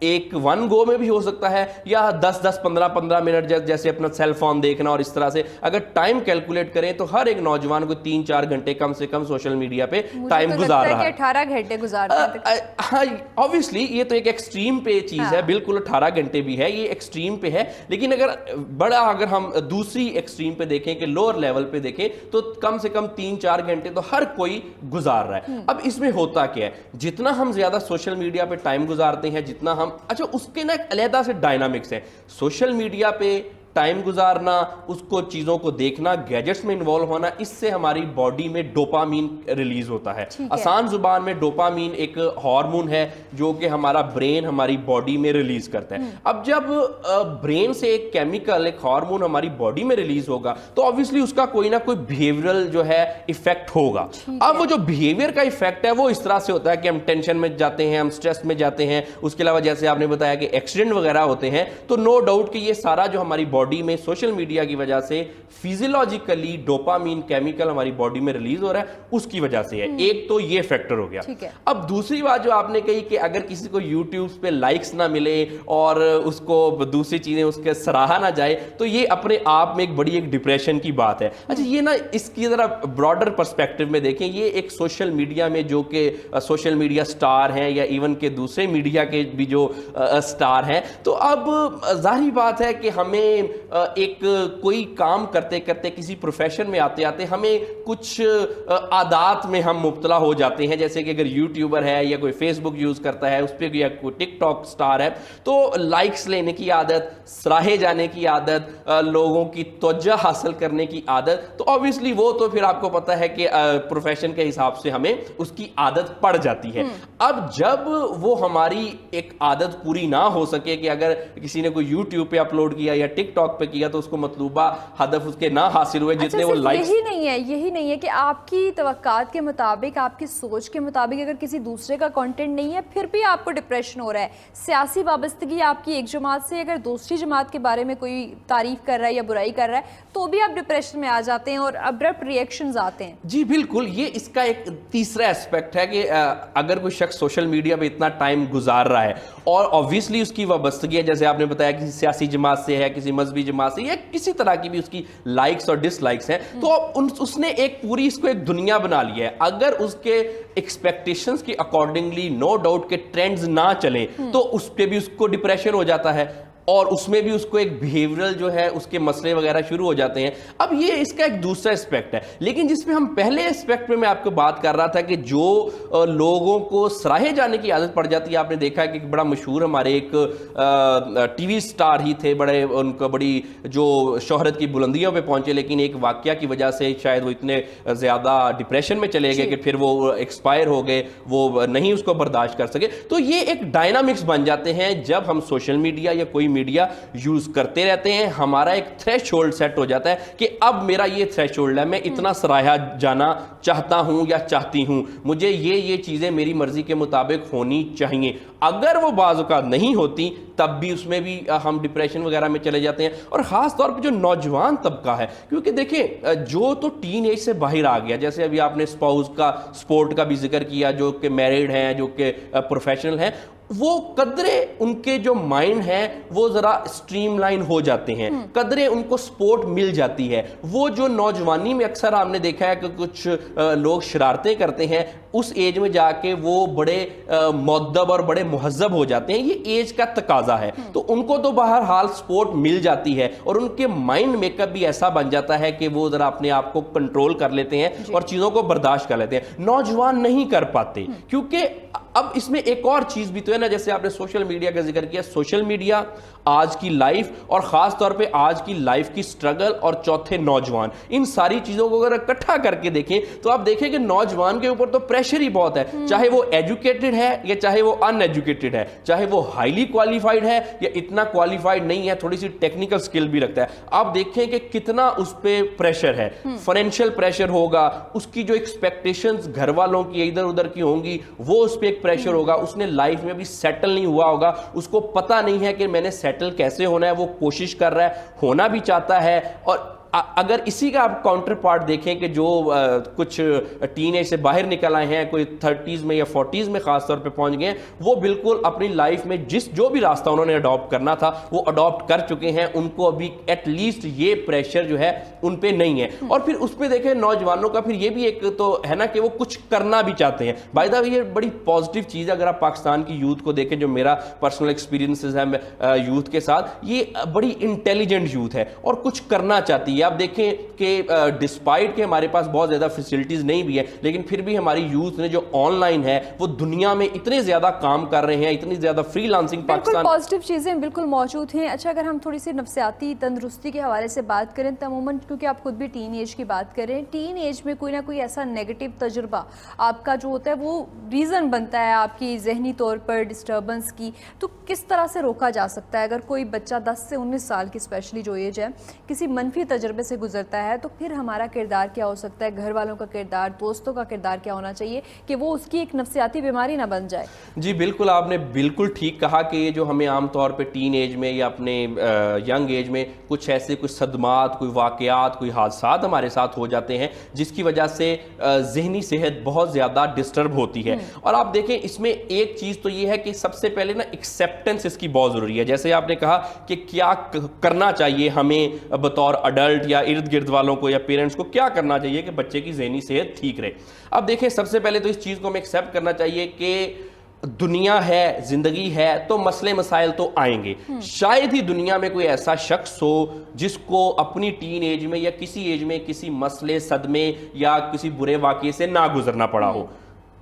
ایک one go میں بھی ہو سکتا ہے یا 10-15 منٹ جیسے اپنا سیل فون دیکھنا, اور اس طرح سے اگر ٹائم کیلکولیٹ کریں تو ہر ایک نوجوان کو 3-4 گھنٹے کم سے کم سوشل میڈیا پہ ٹائم گزار رہا ہے. 18 گھنٹے گزارتے ہیں. ہاں obviously یہ تو ایک ایکسٹریم پہ چیز ہے, بالکل 18 گھنٹے بھی ہے, یہ ایکسٹریم پہ ہے. لیکن اگر ہم دوسری ایکسٹریم پہ دیکھیں کہ لوور لیول پہ دیکھیں تو کم سے کم 3-4 گھنٹے تو ہر کوئی گزار رہا ہے. اب اس میں ہوتا کیا ہے, جتنا ہم زیادہ سوشل میڈیا پہ ٹائم گزارتے ہیں, جتنا ہم اس کے نا ایک علیحدہ سے ڈائنامکس ہے. سوشل میڈیا پہ ٹائم گزارنا, اس کو چیزوں کو دیکھنا, گیجٹس میں انوالو ہونا, اس سے ہماری باڈی میں ڈوپامین ریلیز ہوتا ہے. آسان زبان میں ڈوپامین ایک ہارمون ہے جو کہ ہمارا برین ہماری باڈی میں ریلیز کرتا ہے. اب جب برین سے ایک کیمیکل, ایک ہارمون ہماری باڈی میں ریلیز ہوگا تو obviously اس کا کوئی نہ کوئی بیہیویئرل جو ہے ایفیکٹ ہوگا. اب وہ جو بیہیویئر کا ایفیکٹ ہے وہ اس طرح سے ہوتا ہے کہ ہم ٹینشن میں جاتے ہیں, ہم سٹریس میں جاتے ہیں. اس کے علاوہ جیسے آپ نے بتایا کہ ایکسیڈنٹ وغیرہ ہوتے ہیں, تو نو ڈاؤٹ کہ یہ سارا جو ہماری باڈی میں سوشل میڈیا کی وجہ سے فیزیولوجیکلی ڈوپامین کیمیکل ہماری باڈی میں ریلیز ہو رہا ہے, اس کی وجہ سے ہے. ایک تو یہ فیکٹر ہو گیا. اب دوسری بات جو آپ نے کہی کہ اگر کسی کو یوٹیوب پہ لائکس نہ ملے اور اس کو دوسری چیزیں اس کے سراہا نہ جائے تو یہ اپنے آپ میں ایک بڑی ایک ڈپریشن کی بات ہے. اچھا یہ نا اس کی ذرا براڈر پرسپیکٹو میں دیکھیں, یہ ایک سوشل میڈیا میں جو کہ سوشل میڈیا سٹار ہیں یا ایون کہ دوسرے میڈیا کے بھی جو سٹار ہیں, تو اب ظاہری بات ہے کہ ہمیں ایک کوئی کام کرتے کرتے کسی پروفیشن میں آتے آتے ہمیں کچھ عادات میں ہم مبتلا ہو جاتے ہیں. جیسے کہ اگر یوٹیوبر ہے یا کوئی فیس بک یوز کرتا ہے, اس پہ کوئی ٹک ٹاک سٹار ہے, تو لائکس لینے کی عادت, سراہے جانے کی عادت, لوگوں کی توجہ حاصل کرنے کی عادت, تو obviously وہ تو پھر آپ کو پتہ ہے کہ پروفیشن کے حساب سے ہمیں اس کی عادت پڑ جاتی ہے. اب جب وہ ہماری ایک عادت پوری نہ ہو سکے کہ اگر کسی نے کوئی یوٹیوب پہ اپلوڈ کیا یا ٹک ٹاک پہ کیا تو اس کو مطلوبہ ہدف اس کے نہ حاصل ہوئے جتنے وہ لائکس. یہی نہیں ہے کہ آپ کی توقعات کے مطابق, آپ کی سوچ کے مطابق اگر کسی دوسرے کا کنٹینٹ نہیں ہے پھر بھی آپ کو ڈپریشن ہو رہا ہے. سیاسی وابستگی آپ کی ایک جماعت سے, اگر دوسری جماعت کے بارے میں کوئی تعریف کر رہا ہے یا برائی کر رہا ہے تو بھی آپ ڈپریشن میں آ جاتے ہیں اور ابرپٹ ریئیکشنز آتے ہیں. جی بالکل, یہ اس کا ایک تیسرا اسپیکٹ ہے کہ اگر کوئی شخص سوشل میڈیا پہ اتنا ٹائم گزار رہا ہے اور obviously اس کی وابستگی ہے, جیسے آپ نے بتایا کسی سیاسی جماعت سے ہے, کسی مذہبی جماعت سے یا کسی طرح کی بھی اس کی لائکس اور ڈس لائکس ہیں, تو اس نے ایک پوری اس کو ایک دنیا بنا لیا ہے. اگر اس کے ایکسپیکٹیشنز کے اکارڈنگلی نو ڈاؤٹ کے ٹرینڈز نہ چلیں تو اس پہ بھی اس کو ڈپریشن ہو جاتا ہے, اور اس میں بھی اس کو ایک بیہیویئرل جو ہے اس کے مسئلے وغیرہ شروع ہو جاتے ہیں. اب یہ اس کا ایک دوسرا اسپیکٹ ہے. لیکن جس میں ہم پہلے اسپیکٹ میں آپ کو بات کر رہا تھا کہ جو لوگوں کو سراہے جانے کی عادت پڑ جاتی ہے, آپ نے دیکھا ہے کہ بڑا مشہور ہمارے ایک ٹی وی سٹار ہی تھے, بڑے ان کو بڑی جو شہرت کی بلندیوں پہ پہنچے, لیکن ایک واقعہ کی وجہ سے شاید وہ اتنے زیادہ ڈپریشن میں چلے گئے کہ پھر وہ ایکسپائر ہو گئے, وہ نہیں اس کو برداشت کر سکے. تو یہ ایک ڈائنامکس بن جاتے ہیں جب ہم سوشل میڈیا یا کوئی میڈیا یوز کرتے رہتے ہیں. ہمارا ایک تھریش ہولڈ سیٹ ہو جاتا ہے کہ اب میرا یہ تھریش ہولڈ ہے, میں اتنا سراہا جانا چاہتا ہوں یا چاہتی ہوں, مجھے یہ چیزیں میری مرضی کے مطابق ہونی چاہیے. اگر وہ بعض اوقات نہیں ہوتی تب بھی اس میں بھی ہم ڈپریشن وغیرہ میں چلے جاتے ہیں. اور خاص طور پہ جو نوجوان طبقہ ہے, کیونکہ دیکھیں جو تو ٹین ایج سے باہر آ گیا, جیسے ابھی آپ نے اسپاؤس کا, سپورٹ کا بھی ذکر کیا, جو کہ میریڈ ہیں, جو کہ پروفیشنل ہیں, وہ قدرے ان کے جو مائنڈ ہیں وہ ذرا اسٹریم لائن ہو جاتے ہیں, قدرے ان کو سپورٹ مل جاتی ہے. وہ جو نوجوانی میں اکثر ہم نے دیکھا ہے کہ کچھ لوگ شرارتیں کرتے ہیں, اس ایج میں جا کے وہ بڑے مؤدب اور بڑے مہذب ہو جاتے ہیں. یہ ایج کا تقاضا ہے, تو ان کو تو بہرحال سپورٹ مل جاتی ہے اور ان کے مائنڈ میک اپ بھی ایسا بن جاتا ہے کہ وہ ذرا اپنے آپ کو کنٹرول کر لیتے ہیں اور چیزوں کو برداشت کر لیتے ہیں. نوجوان نہیں کر پاتے, کیونکہ اب اس میں ایک اور چیز بھی تو ہے نا, جیسے آپ نے سوشل میڈیا کا ذکر کیا. سوشل میڈیا, آج کی لائف, اور خاص طور پہ آج کی لائف کی سٹرگل, اور چوتھے نوجوان, ان ساری چیزوں کو اگر اکٹھا کر کے دیکھیں تو آپ دیکھیں کہ نوجوان کے اوپر تو پریشر ہی بہت ہے, چاہے وہ ایجوکیٹڈ ہے یا چاہے وہ ان ایجوکیٹڈ ہے, چاہے وہ ہائیلی کوالیفائڈ ہے یا اتنا کوالیفائڈ نہیں ہے, تھوڑی سی ٹیکنیکل سکل بھی رکھتا ہے. آپ دیکھیں کہ کتنا اس پہ پریشر ہے. فائنینشیل پریشر ہوگا, اس کی جو ایکسپیکٹیشنز گھر والوں کی ادھر ادھر کی ہوں گی, وہ اس پہ ایک پریشر ہوگا. اس نے لائف میں بھی سیٹل نہیں ہوا ہوگا, اس کو پتہ نہیں ہے کہ میں نے سیٹل کیسے ہونا ہے. وہ کوشش کر رہا ہے, ہونا بھی چاہتا ہے, اور اگر اسی کا آپ کاؤنٹر پارٹ دیکھیں کہ جو کچھ ٹین ایج سے باہر نکل آئے ہیں, کوئی 30s میں یا 40s میں خاص طور پہ پہنچ گئے ہیں, وہ بالکل اپنی لائف میں جو بھی راستہ انہوں نے اڈاپٹ کرنا تھا وہ اڈاپٹ کر چکے ہیں. ان کو ابھی ایٹ لیسٹ یہ پریشر جو ہے ان پہ نہیں ہے. اور پھر اس پہ دیکھیں نوجوانوں کا پھر یہ بھی ایک تو ہے نا کہ وہ کچھ کرنا بھی چاہتے ہیں. بائی دا وے یہ بڑی پازیٹیو چیز ہے. اگر آپ پاکستان کی یوتھ کو دیکھیں, جو میرا پرسنل ایکسپیرینسز ہے یوتھ کے ساتھ, یہ بڑی انٹیلیجنٹ یوتھ ہے اور کچھ کرنا چاہتی ہے. آپ دیکھیں کہ ڈسپائٹ کہ ہمارے پاس بہت زیادہ فیسلٹیز نہیں بھی ہیں, لیکن پھر بھی ہماری یوتھ نے جو آن لائن ہے وہ دنیا میں اتنے زیادہ کام کر رہے ہیں, اتنی زیادہ فری لانسنگ پاکستان, پازیٹیو چیزیں بالکل موجود ہیں. اچھا, اگر ہم تھوڑی سی نفسیاتی تندرستی کے حوالے سے بات کریں, عموماً کیونکہ آپ خود بھی ٹین ایج کی بات کریں, ٹین ایج میں کوئی نہ کوئی ایسا نیگیٹو تجربہ آپ کا جو ہوتا ہے وہ ریزن بنتا ہے آپ کی ذہنی طور پر ڈسٹربنس کی, تو کس طرح سے روکا جا سکتا ہے؟ اگر کوئی بچہ 10 سے 19 سال کی اسپیشلی جو ایج ہے کسی منفی تجربے سے گزرتا ہے, تو پھر ہمارا کردار کیا ہو سکتا ہے, گھر والوں کا کردار, دوستوں کا کردار کیا ہونا چاہیے کہ وہ اس کی ایک نفسیاتی بیماری نہ بن جائے؟ جی بالکل, آپ نے بالکل ٹھیک کہا کہ یہ جو ہمیں عام طور پہ ٹین ایج میں یا اپنے ینگ ایج میں کچھ ایسے کوئی صدمات, کوئی واقعات, کوئی حادثات ہمارے ساتھ ہو جاتے ہیں جس کی وجہ سے ذہنی صحت بہت زیادہ ڈسٹرب ہوتی ہے. اور آپ دیکھیں اس میں ایک چیز تو یہ ہے کہ سب سے پہلے نا ایکسیپٹنس اس کی بہت ضروری ہے. جیسے آپ نے کہا کہ کیا کرنا چاہیے ہمیں بطور اڈلٹ یا ارد گرد والوں کو یا پیرنٹس کو کیا کرنا چاہیے کہ بچے کی ذہنی صحت ٹھیک رہے. اب دیکھیں سب سے پہلے تو اس چیز کو ہمیں ایکسیپٹ کرنا چاہیے کہ دنیا ہے, زندگی ہے, تو مسئلے مسائل تو آئیں گے. شاید ہی دنیا میں کوئی ایسا شخص ہو جس کو اپنی ٹین ایج میں یا کسی ایج میں کسی مسئلے, صدمے یا کسی برے واقعے سے نہ گزرنا پڑا ہو.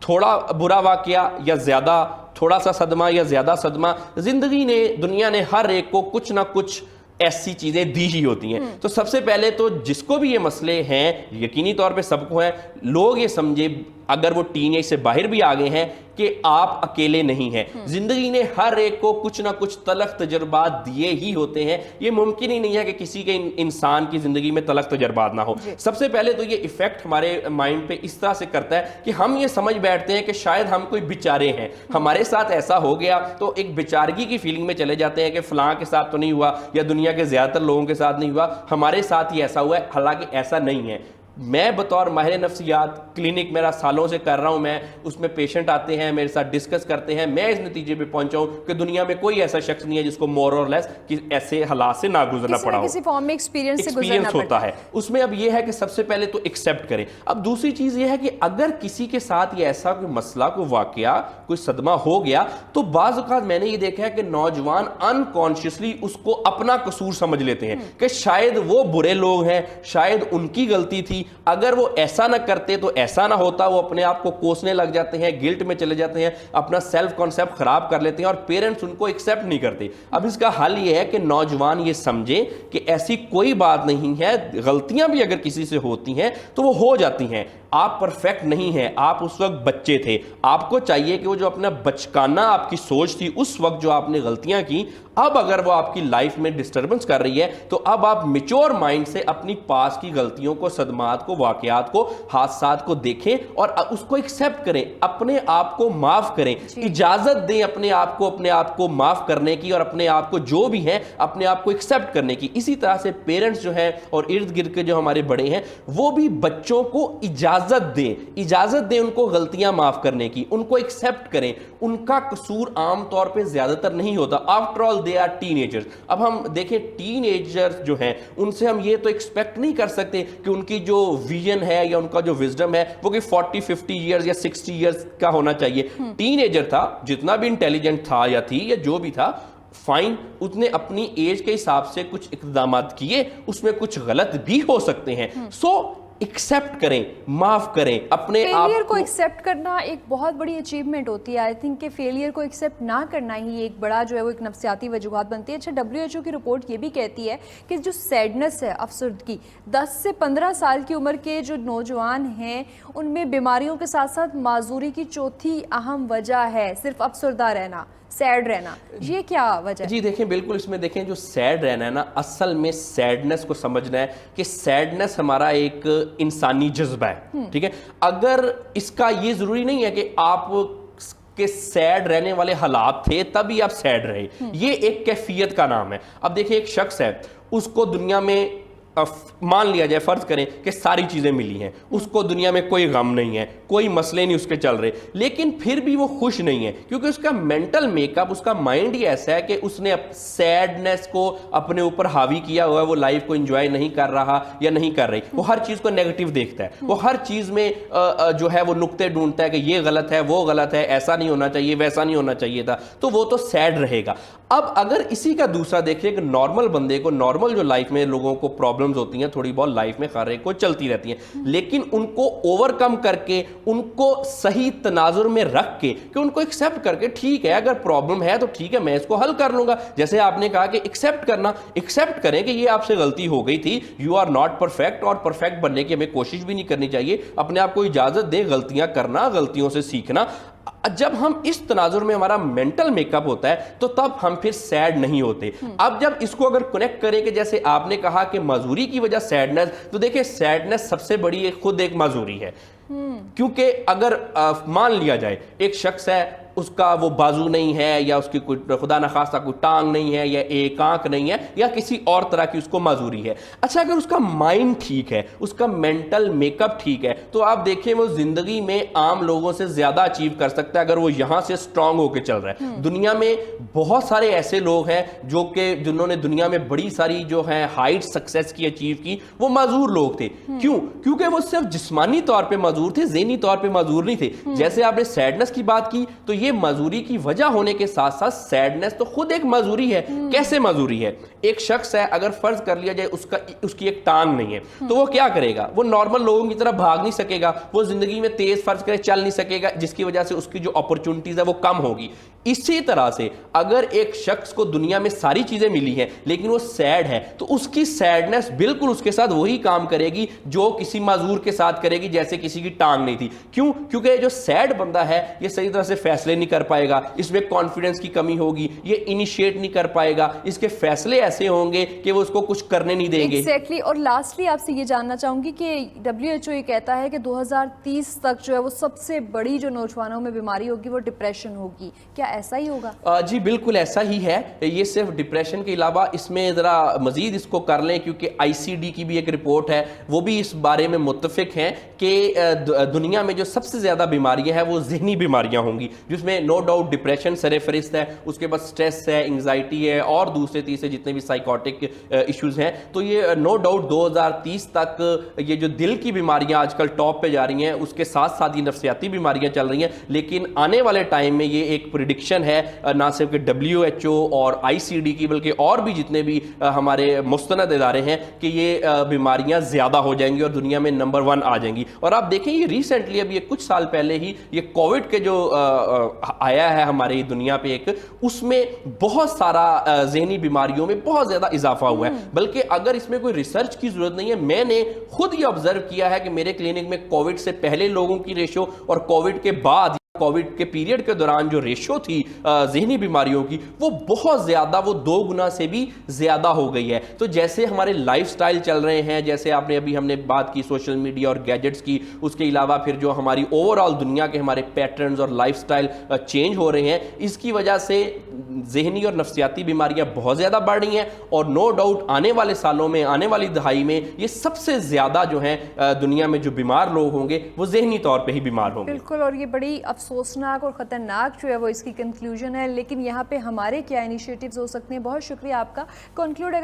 تھوڑا برا واقعہ یا زیادہ, تھوڑا سا صدمہ یا زیادہ صدمہ, زندگی نے, دنیا نے ہر ایک کو کچھ نہ کچھ ایسی چیزیں دی ہی ہوتی ہیں. تو سب سے پہلے تو جس کو بھی یہ مسئلے ہیں, یقینی طور پہ سب کو ہیں, لوگ یہ سمجھے اگر وہ ٹین ایج سے باہر بھی آگے ہیں کہ آپ اکیلے نہیں ہیں. زندگی نے ہر ایک کو کچھ نہ کچھ تلخ تجربات دیے ہی ہوتے ہیں. یہ ممکن ہی نہیں ہے کہ کسی کے انسان کی زندگی میں تلخ تجربات نہ ہو. سب سے پہلے تو یہ ایفیکٹ ہمارے مائنڈ پہ اس طرح سے کرتا ہے کہ ہم یہ سمجھ بیٹھتے ہیں کہ شاید ہم کوئی بیچارے ہیں, ہمارے ساتھ ایسا ہو گیا, تو ایک بیچارگی کی فیلنگ میں چلے جاتے ہیں کہ فلاں کے ساتھ تو نہیں ہوا یا دنیا کے زیادہ تر لوگوں کے ساتھ نہیں ہوا, ہمارے ساتھ ہی ایسا ہوا ہے. حالانکہ ایسا نہیں ہے. میں بطور ماہر نفسیات کلینک میرا سالوں سے کر رہا ہوں, میں اس میں پیشنٹ آتے ہیں میرے ساتھ ڈسکس کرتے ہیں, میں اس نتیجے پہ پہنچا ہوں کہ دنیا میں کوئی ایسا شخص نہیں ہے جس کو مور اور لیس ایسے حالات سے نہ گزرنا پڑا ہو, کسی فارم میں ایکسپیرینس ہوتا ہے. اس میں اب یہ ہے کہ سب سے پہلے تو ایکسیپٹ کریں. اب دوسری چیز یہ ہے کہ اگر کسی کے ساتھ یہ ایسا کوئی مسئلہ, کوئی واقعہ, کوئی صدمہ ہو گیا, تو بعض اوقات میں نے یہ دیکھا ہے کہ نوجوان انکانشیسلی اس کو اپنا قصور سمجھ لیتے ہیں کہ شاید وہ برے لوگ ہیں, شاید ان کی غلطی تھی, اگر وہ ایسا نہ کرتے تو ایسا نہ ہوتا. وہ اپنے آپ کو کوسنے لگ جاتے ہیں, گلٹ میں چلے جاتے ہیں, اپنا سیلف کانسیپٹ خراب کر لیتے ہیں اور پیرنٹس ان کو ایکسیپٹ نہیں کرتے. اب اس کا حل یہ ہے کہ نوجوان یہ سمجھے کہ ایسی کوئی بات نہیں ہے, غلطیاں بھی اگر کسی سے ہوتی ہیں تو وہ ہو جاتی ہیں. آپ پرفیکٹ نہیں ہیں, آپ اس وقت بچے تھے. آپ کو چاہیے کہ وہ جو اپنا بچکانہ آپ کی سوچ تھی اس وقت جو آپ نے غلطیاں کی, اب اگر وہ آپ کی لائف میں ڈسٹربنس کر رہی ہے تو اب آپ میچور مائنڈ سے اپنی پاس کی غلطیوں کو, صدمات کو, واقعات کو, حادثات کو دیکھیں اور اس کو ایکسیپٹ کریں, اپنے آپ کو معاف کریں. اجازت دیں اپنے آپ کو معاف کرنے کی اور اپنے آپ کو جو بھی ہیں اپنے آپ کو ایکسیپٹ کرنے کی. اسی طرح سے پیرنٹس جو ہیں اور ارد گرد کے جو ہمارے بڑے ہیں وہ بھی بچوں کو اجازت دیں ان کو غلطیاں معاف کرنے کی, ان کو ایکسیپٹ کریں. ان کا قصور عام طور پہ زیادہ تر نہیں ہوتا. After all they are teenagers. اب ہم دیکھیں ٹین ایجرز جو ہیں ان سے ہم یہ تو ایکسپیکٹ نہیں کر سکتے کہ ان کی جو ویژن ہے یا ان کا جو وزڈم ہے وہ کہ 40-50 ایئرز یا 60 ایئرز کا ہونا چاہیے. ٹین ایجر تھا, جتنا بھی انٹیلیجنٹ تھا یا تھی یا جو بھی تھا, فائن, اس نے اپنی ایج کے حساب سے کچھ اقدامات کیے, اس میں کچھ غلط بھی ہو سکتے ہیں. سو ایکسیپٹ کریں, معاف کریں اپنے آپ فیلئر کو. ایکسیپٹ کرنا ایک بہت بڑی اچیومنٹ ہوتی ہے. آئی تھنک کہ فیلئر کو ایکسیپٹ نہ کرنا ہی ایک بڑا جو ہے وہ ایک نفسیاتی وجوہات بنتی ہے. اچھا, WHO کی رپورٹ یہ بھی کہتی ہے کہ جو سیڈنس ہے, افسردگی, 10 سے 15 سال کی عمر کے جو نوجوان ہیں ان میں بیماریوں کے ساتھ ساتھ معذوری کی چوتھی اہم وجہ ہے صرف افسردہ رہنا, سیڈ رہنا. یہ کیا وجہ ہے؟ جی دیکھیں, بالکل اس میں دیکھیں جو سیڈ رہنا ہے نا, اصل میں سیڈنس کو سمجھنا ہے کہ سیڈنس ہمارا ایک انسانی جذبہ ہے. ٹھیک ہے, اگر اس کا یہ ضروری نہیں ہے کہ آپ کہ سیڈ رہنے والے حالات تھے تبھی آپ سیڈ رہے, یہ ایک کیفیت کا نام ہے. اب دیکھیں ایک شخص ہے, اس کو دنیا میں مان لیا جائے، فرض کریں کہ ساری چیزیں ملی ہیں، اس کو دنیا میں کوئی غم نہیں ہے، کوئی مسئلے نہیں اس کے چل رہے، لیکن پھر بھی وہ خوش نہیں ہے، کیونکہ اس کا مینٹل میک اپ، اس کا مائنڈ ہی ایسا ہے کہ اس نے سیڈنس کو اپنے اوپر حاوی کیا ہوا ہے، وہ لائف کو انجوائے نہیں کر رہا یا نہیں کر رہی، وہ ہر چیز کو نیگیٹو دیکھتا ہے، وہ ہر چیز میں جو ہے وہ نقطے ڈھونڈتا ہے کہ یہ غلط ہے، وہ غلط ہے، ایسا نہیں ہونا چاہیے، ویسا نہیں ہونا چاہیے تھا، تو وہ تو سیڈ رہے گا۔ اب اگر اسی کا دوسرا دیکھیں کہ نارمل بندے کو، نارمل جو لائف میں لوگوں کو پرابلمز ہوتی ہیں، تھوڑی بہت لائف میں ہر ایک کو چلتی رہتی ہیں، لیکن ان کو اوور کم کر کے، ان کو صحیح تناظر میں رکھ کے، کہ ان کو ایکسیپٹ کر کے، ٹھیک ہے اگر پرابلم ہے تو ٹھیک ہے میں اس کو حل کر لوں گا، جیسے آپ نے کہا کہ ایکسیپٹ کرنا، ایکسیپٹ کریں کہ یہ آپ سے غلطی ہو گئی تھی، یو آر ناٹ پرفیکٹ، اور پرفیکٹ بننے کی ہمیں کوشش بھی نہیں کرنی چاہیے، اپنے آپ کو اجازت دیں غلطیاں کرنا، غلطیوں سے سیکھنا۔ جب ہم اس تناظر میں ہمارا مینٹل میک اپ ہوتا ہے تو تب ہم پھر سیڈ نہیں ہوتے۔ اب جب اس کو اگر کنیکٹ کریں کہ جیسے آپ نے کہا کہ معذوری کی وجہ سیڈنس، تو دیکھیں سیڈنس سب سے بڑی خود ایک معذوری ہے، کیونکہ اگر مان لیا جائے ایک شخص ہے، اس کا وہ بازو نہیں ہے، یا اس کی کوئی خدا نخواستہ کوئی ٹانگ نہیں ہے، یا ایک آنکھ نہیں ہے، یا کسی اور طرح کی اس کو معذوری ہے، اچھا اگر اس کا مائنڈ ٹھیک ہے، اس کا مینٹل میک اپ ٹھیک ہے، تو آپ دیکھیں وہ زندگی میں عام لوگوں سے زیادہ اچیو کر سکتا ہے اگر وہ یہاں سے سٹرونگ ہو کے چل رہا ہے۔ دنیا میں بہت سارے ایسے لوگ ہیں جنہوں نے دنیا میں بڑی ساری جو ہیں ہائٹ سکسیس کی اچیو کی، وہ معذور لوگ تھے۔ کیوں؟ کیونکہ وہ صرف جسمانی طور پہ معذور تھے، ذہنی طور پہ معذور نہیں تھے۔ جیسے آپ نے سیڈنس کی بات کی، تو یہ معذوری کی وجہ ہونے کے ساتھ ساتھ سیڈنس تو خود ایک معذوری ہے۔ کیسے معذوری ہے؟ ایک شخص ہے، اگر فرض کر لیا جائے اس کی ایک ٹانگ نہیں ہے، تو وہ کیا کرے گا؟ وہ نارمل لوگوں کی طرح بھاگ نہیں سکے گا، وہ زندگی میں تیز فرض کرے چل نہیں سکے گا، جس کی وجہ سے اس کی جو اپرچونٹیز ہے وہ کم ہوگی۔ اسی طرح سے اگر ایک شخص کو دنیا میں ساری چیزیں ملی ہیں لیکن وہ سیڈ ہے، تو اس کی سیڈنس بالکل اس کے ساتھ وہی کام کرے گی جو کسی معذور کے ساتھ کرے گی، جیسے کسی کی ٹانگ نہیں تھی۔ کیوں؟ کیونکہ جو سیڈ بندہ ہے یہ صحیح طرح سے فیصلے نہیں کر پائے گا، اس میں کانفیڈنس کی کمی ہوگی، یہ انیشیٹ نہیں کر پائے گا، اس کے فیصلے ایسے ہوں گے کہ وہ اس کو کچھ کرنے نہیں دیں گے۔ ایگزیکٹلی۔ اور لاسٹلی آپ سے یہ جاننا چاہوں گی کہ WHO یہ کہتا ہے کہ 2030 تک جو ہے وہ سب سے بڑی جو نوجوانوں میں بیماری ہوگی وہ ڈپریشن ہوگی، کیا ایسا ہی ہوگا؟ جی بالکل ایسا ہی ہے۔ یہ صرف ڈپریشن کے علاوہ اس میں ذرا مزید اس کو کر لیں، کیونکہ ICD کی بھی ایک رپورٹ ہے، وہ بھی اس بارے میں متفق ہیں کہ دنیا میں جو سب سے زیادہ بیماریاں ہیں وہ ذہنی بیماریاں ہوں گی، جس میں نو ڈاؤٹ ڈپریشن سر فہرست ہے، اس کے بعد سٹریس ہے، انگزائٹی ہے، اور دوسرے تیسرے جتنے بھی سائیکوٹک ایشوز ہیں۔ تو یہ نو ڈاؤٹ 2030 تک یہ جو دل کی بیماریاں آج کل ٹاپ پہ جا رہی ہیں، اس کے ساتھ ساتھ یہ نفسیاتی بیماریاں چل رہی ہیں، لیکن آنے والے ٹائم میں یہ ایک پریڈکشن ہے نہ صرف کہ WHO اور ICD کی بلکہ اور بھی جتنے بھی ہمارے مستند ادارے ہیں کہ یہ بیماریاں زیادہ ہو جائیں گی اور دنیا میں نمبر 1 آ جائیں گی۔ اور آپ دیکھیں یہ ریسنٹلی اب یہ کچھ سال پہلے ہی یہ کووڈ کے جو آیا ہے ہماری دنیا پہ ایک، اس میں بہت سارا ذہنی بیماریوں میں بہت زیادہ اضافہ ہوا ہے، بلکہ اگر اس میں کوئی ریسرچ کی ضرورت نہیں ہے، میں نے خود یہ آبزرو کیا ہے کہ میرے کلینک میں کووڈ سے پہلے لوگوں کی ریشو اور کووڈ کے بعد کووڈ کے پیریڈ کے دوران جو ریشو تھی ذہنی بیماریوں کی، وہ بہت زیادہ، وہ 2 گنا سے بھی زیادہ ہو گئی ہے۔ تو جیسے ہمارے لائف سٹائل چل رہے ہیں، جیسے آپ نے ابھی ہم نے بات کی سوشل میڈیا اور گیجٹس کی، اس کے علاوہ پھر جو ہماری اوور آل دنیا کے ہمارے پیٹرنز اور لائف سٹائل چینج ہو رہے ہیں، اس کی وجہ سے ذہنی اور نفسیاتی بیماریاں بہت زیادہ بڑھ رہی ہیں، اور نو ڈاؤٹ آنے والے سالوں میں، آنے والی دہائی میں یہ سب سے زیادہ جو ہیں دنیا میں جو بیمار لوگ ہوں گے وہ ذہنی طور پہ ہی بیمار ہوں گے۔ بالکل، اور یہ بڑی افسوسناک اور خطرناک جو ہے وہ اس کی کنکلوژن ہے، لیکن یہاں پہ ہمارے کیا انیشیٹیوز ہو سکتے ہیں؟ بہت شکریہ آپ کا۔ کنکلوڈ